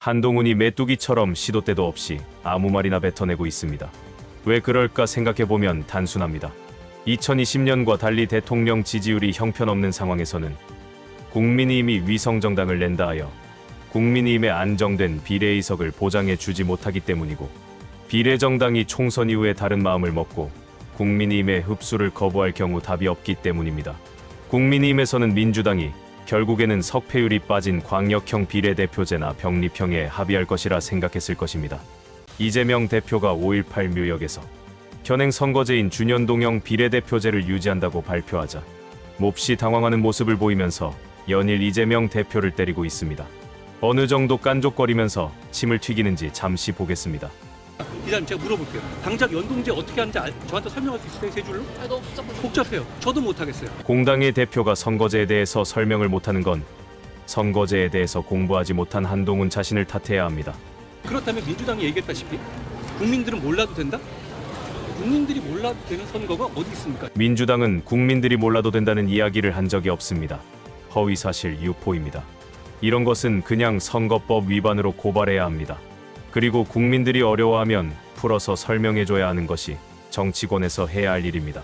한동훈이 메뚜기처럼 시도 때도 없이 아무 말이나 뱉어내고 있습니다. 왜 그럴까 생각해보면 단순합니다. 2020년과 달리 대통령 지지율이 형편없는 상황에서는 국민의힘이 위성정당을 낸다 하여 국민의힘의 안정된 비례의석을 보장해 주지 못하기 때문이고, 비례정당이 총선 이후에 다른 마음을 먹고 국민의힘의 흡수를 거부할 경우 답이 없기 때문입니다. 국민의힘에서는 민주당이 결국에는 석패율이 빠진 광역형 비례대표제나 병립형에 합의할 것이라 생각했을 것입니다. 이재명 대표가 5.18 묘역에서 현행 선거제인 준연동형 비례대표제를 유지한다고 발표하자 몹시 당황하는 모습을 보이면서 연일 이재명 대표를 때리고 있습니다. 어느 정도 깐족거리면서 침을 튀기는지 잠시 보겠습니다. 기자님, 제가 물어볼게요. 당장 연동제 어떻게 하는지 저한테 설명할 수 있어요? 세 줄로? 너무 복잡해요. 저도 못하겠어요. 공당의 대표가 선거제에 대해서 설명을 못하는 건 선거제에 대해서 공부하지 못한 한동훈 자신을 탓해야 합니다. 그렇다면 민주당이 얘기했다시피 국민들은 몰라도 된다? 국민들이 몰라도 되는 선거가 어디 있습니까? 민주당은 국민들이 몰라도 된다는 이야기를 한 적이 없습니다. 허위사실 유포입니다. 이런 것은 그냥 선거법 위반으로 고발해야 합니다. 그리고 국민들이 어려워하면 풀어서 설명해줘야 하는 것이 정치권에서 해야 할 일입니다.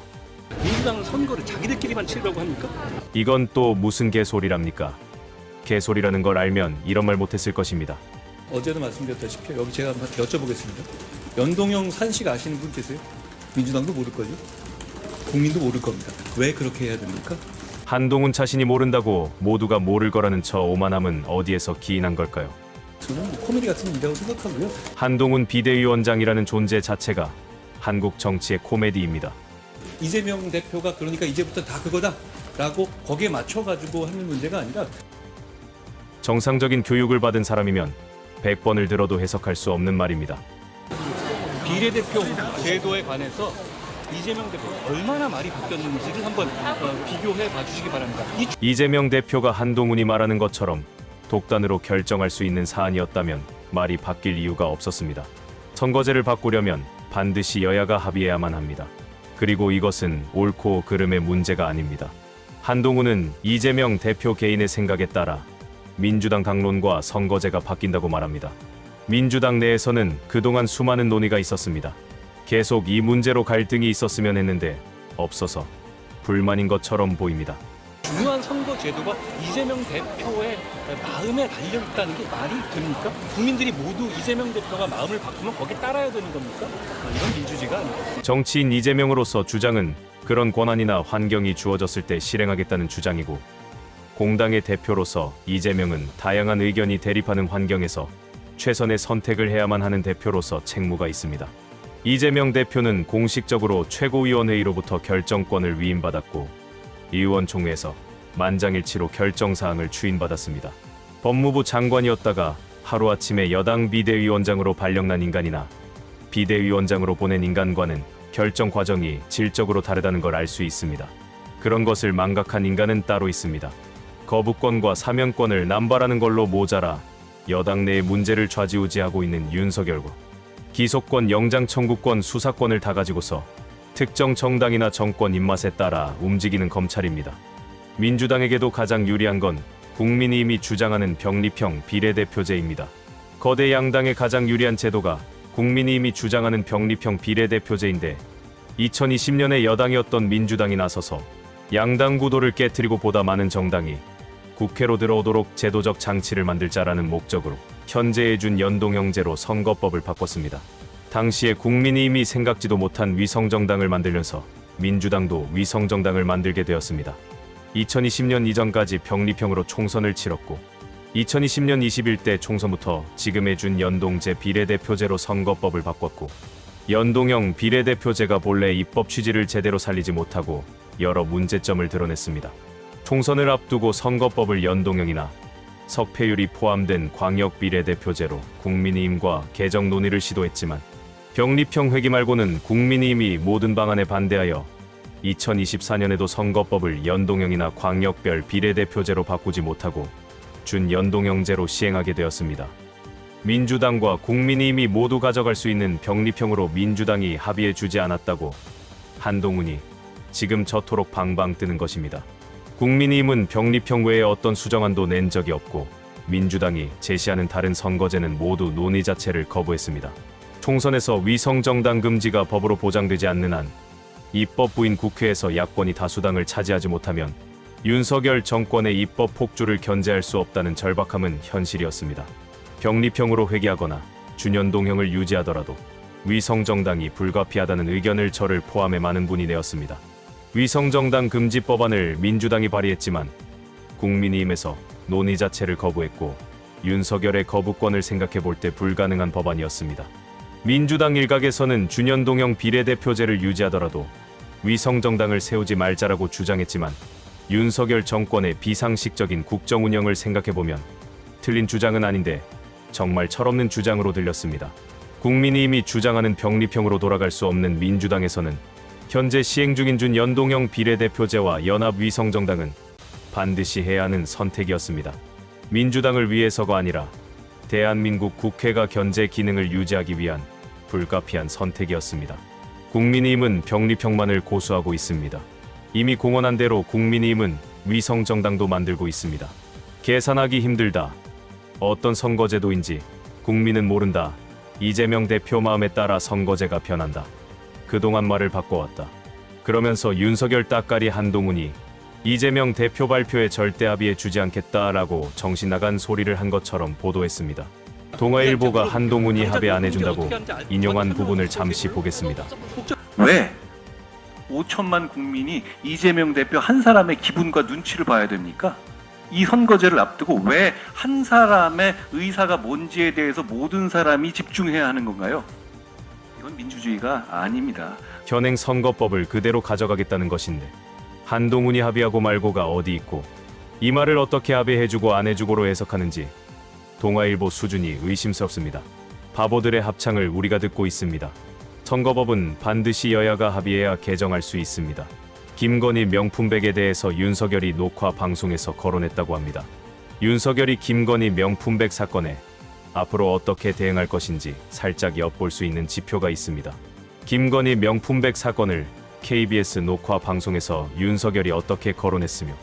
민주당은 선거를 자기들끼리만 치려고 합니까? 이건 또 무슨 개소리랍니까? 개소리라는 걸 알면 이런 말 못했을 것입니다. 어제도 말씀드렸다시피 여기 제가 한번 여쭤보겠습니다. 연동형 산식 아시는 분 계세요? 민주당도 모를 거죠? 국민도 모를 겁니다. 왜 그렇게 해야 됩니까? 한동훈 자신이 모른다고 모두가 모를 거라는 저 오만함은 어디에서 기인한 걸까요? 저는 코미디 같은 일이라고 생각하고요. 한동훈 비대위원장이라는 존재 자체가 한국 정치의 코미디입니다. 이재명 대표가 그러니까 이제부터 다 그거다라고 거기에 맞춰가지고 하는 문제가 아니라, 정상적인 교육을 받은 사람이면 100번을 들어도 해석할 수 없는 말입니다. 비례대표 제도에 관해서 이재명 대표가 얼마나 말이 바뀌었는지를 한번 비교해 봐주시기 바랍니다. 이재명 대표가 한동훈이 말하는 것처럼 독단으로 결정할 수 있는 사안이었다면 말이 바뀔 이유가 없었습니다. 선거제를 바꾸려면 반드시 여야가 합의해야만 합니다. 그리고 이것은 옳고 그름의 문제가 아닙니다. 한동훈은 이재명 대표 개인의 생각에 따라 민주당 당론과 선거제가 바뀐다고 말합니다. 민주당 내에서는 그동안 수많은 논의가 있었습니다. 계속 이 문제로 갈등이 있었으면 했는데 없어서 불만인 것처럼 보입니다. 중요한 선거 제도가 이재명 대표의 마음에 달려있다는 게 말이 됩니까? 국민들이 모두 이재명 대표가 마음을 바꾸면 거기에 따라야 되는 겁니까? 이건 민주주의가 아닙니다. 정치인 이재명으로서 주장은 그런 권한이나 환경이 주어졌을 때 실행하겠다는 주장이고, 공당의 대표로서 이재명은 다양한 의견이 대립하는 환경에서 최선의 선택을 해야만 하는 대표로서 책무가 있습니다. 이재명 대표는 공식적으로 최고위원회의로부터 결정권을 위임받았고 의원총회에서 만장일치로 결정사항을 추인받았습니다. 법무부 장관이었다가 하루아침에 여당 비대위원장으로 발령난 인간이나 비대위원장으로 보낸 인간과는 결정 과정이 질적으로 다르다는 걸 알 수 있습니다. 그런 것을 망각한 인간은 따로 있습니다. 거부권과 사면권을 남발하는 걸로 모자라 여당 내의 문제를 좌지우지하고 있는 윤석열과 기소권, 영장 청구권, 수사권을 다 가지고서 특정 정당이나 정권 입맛에 따라 움직이는 검찰입니다. 민주당에게도 가장 유리한 건 국민의힘이 주장하는 병립형 비례대표제입니다. 거대 양당의 가장 유리한 제도가 국민의힘이 주장하는 병립형 비례대표제인데, 2020년에 여당이었던 민주당이 나서서 양당 구도를 깨트리고 보다 많은 정당이 국회로 들어오도록 제도적 장치를 만들자라는 목적으로 현재의 준 연동형제로 선거법을 바꿨습니다. 당시에 국민의힘이 생각지도 못한 위성정당을 만들면서 민주당도 위성정당을 만들게 되었습니다. 2020년 이전까지 병립형으로 총선을 치렀고 2020년 21대 총선부터 지금의 준 연동제 비례대표제로 선거법을 바꿨고, 연동형 비례대표제가 본래 입법 취지를 제대로 살리지 못하고 여러 문제점을 드러냈습니다. 총선을 앞두고 선거법을 연동형이나 석패율이 포함된 광역 비례대표제로 국민의힘과 개정 논의를 시도했지만 병립형 회기 말고는 국민의힘이 모든 방안에 반대하여 2024년에도 선거법을 연동형이나 광역별 비례대표제로 바꾸지 못하고 준연동형제로 시행하게 되었습니다. 민주당과 국민의힘이 모두 가져갈 수 있는 병립형으로 민주당이 합의해 주지 않았다고 한동훈이 지금 저토록 방방 뜨는 것입니다. 국민의힘은 병립형 외에 어떤 수정안도 낸 적이 없고 민주당이 제시하는 다른 선거제는 모두 논의 자체를 거부했습니다. 총선에서 위성정당 금지가 법으로 보장되지 않는 한 입법부인 국회에서 야권이 다수당을 차지하지 못하면 윤석열 정권의 입법 폭주를 견제할 수 없다는 절박함은 현실이었습니다. 병리평으로 회귀하거나 준연동형을 유지하더라도 위성정당이 불가피하다는 의견을 저를 포함해 많은 분이 내었습니다. 위성정당 금지 법안을 민주당이 발의했지만 국민의힘에서 논의 자체를 거부했고 윤석열의 거부권을 생각해 볼 때 불가능한 법안이었습니다. 민주당 일각에서는 준연동형 비례대표제를 유지하더라도 위성정당을 세우지 말자라고 주장했지만 윤석열 정권의 비상식적인 국정 운영을 생각해보면 틀린 주장은 아닌데 정말 철없는 주장으로 들렸습니다. 국민의힘이 주장하는 병리평으로 돌아갈 수 없는 민주당에서는 현재 시행 중인 준연동형 비례대표제와 연합위성정당은 반드시 해야 하는 선택이었습니다. 민주당을 위해서가 아니라 대한민국 국회가 견제 기능을 유지하기 위한 불가피한 선택이었습니다. 국민의힘은 병리평만을 고수하고 있습니다. 이미 공언한 대로 국민의힘은 위성정당도 만들고 있습니다. 계산하기 힘들다. 어떤 선거제도인지 국민은 모른다. 이재명 대표 마음에 따라 선거제가 변한다. 그동안 말을 바꿔왔다. 그러면서 윤석열 따까리 한동훈이 이재명 대표 발표에 절대 합의해 주지 않겠다라고 정신나간 소리를 한 것처럼 보도했습니다. 동아일보가 한동훈이 합의 안 해준다고 인용한 부분을 잠시 보겠습니다. 왜 5천만 국민이 이재명 대표 한 사람의 기분과 눈치를 봐야 됩니까? 이 선거제를 앞두고 왜 한 사람의 의사가 뭔지에 대해서 모든 사람이 집중해야 하는 건가요? 이건 민주주의가 아닙니다. 현행 선거법을 그대로 가져가겠다는 것인데 한동훈이 합의하고 말고가 어디 있고 이 말을 어떻게 합의해주고 안 해주고로 해석하는지 동아일보 수준이 의심스럽습니다. 바보들의 합창을 우리가 듣고 있습니다. 선거법은 반드시 여야가 합의해야 개정할 수 있습니다. 김건희 명품백에 대해서 윤석열이 녹화 방송에서 거론했다고 합니다. 윤석열이 김건희 명품백 사건에 앞으로 어떻게 대응할 것인지 살짝 엿볼 수 있는 지표가 있습니다. 김건희 명품백 사건을 KBS 녹화 방송에서 윤석열이 어떻게 거론했으며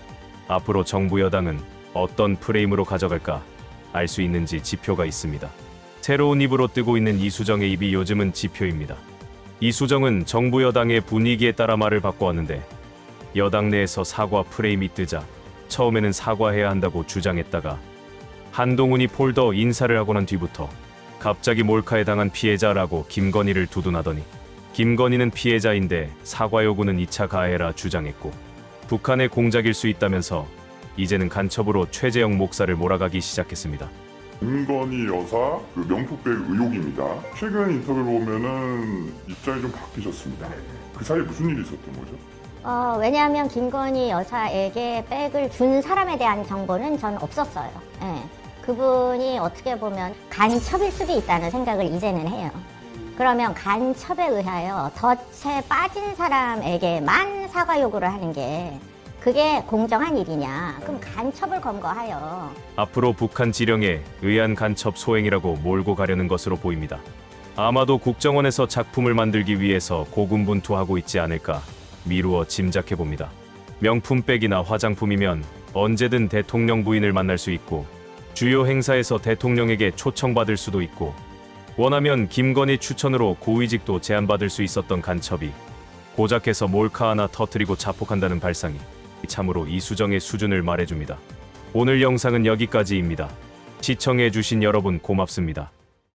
앞으로 정부 여당은 어떤 프레임으로 가져갈까 알 수 있는지 지표가 있습니다. 새로운 입으로 뜨고 있는 이수정의 입이 요즘은 지표입니다. 이수정은 정부 여당의 분위기에 따라 말을 바꿔왔는데 여당 내에서 사과 프레임이 뜨자 처음에는 사과해야 한다고 주장했다가 한동훈이 폴더 인사를 하고 난 뒤부터 갑자기 몰카에 당한 피해자라고 김건희를 두둔하더니 김건희는 피해자인데 사과 요구는 2차 가해라 주장했고 북한의 공작일 수 있다면서 이제는 간첩으로 최재형 목사를 몰아가기 시작했습니다. 김건희 여사 명품백 의혹입니다. 최근 인터뷰를 보면은 입장이 좀 바뀌셨습니다. 그 사이에 무슨 일이 있었던 거죠? 왜냐하면 김건희 여사에게 백을 준 사람에 대한 정보는 전 없었어요. 예. 그분이 어떻게 보면 간첩일 수도 있다는 생각을 이제는 해요. 그러면 간첩에 의하여 덫에 빠진 사람에게만 사과 요구를 하는 게 그게 공정한 일이냐? 그럼 간첩을 검거하여 앞으로 북한 지령에 의한 간첩 소행이라고 몰고 가려는 것으로 보입니다. 아마도 국정원에서 작품을 만들기 위해서 고군분투하고 있지 않을까 미루어 짐작해봅니다. 명품백이나 화장품이면 언제든 대통령 부인을 만날 수 있고 주요 행사에서 대통령에게 초청받을 수도 있고 원하면 김건희 추천으로 고위직도 제안받을 수 있었던 간첩이 고작해서 몰카 하나 터뜨리고 자폭한다는 발상이 참으로 이수정의 수준을 말해줍니다. 오늘 영상은 여기까지입니다. 시청해주신 여러분 고맙습니다.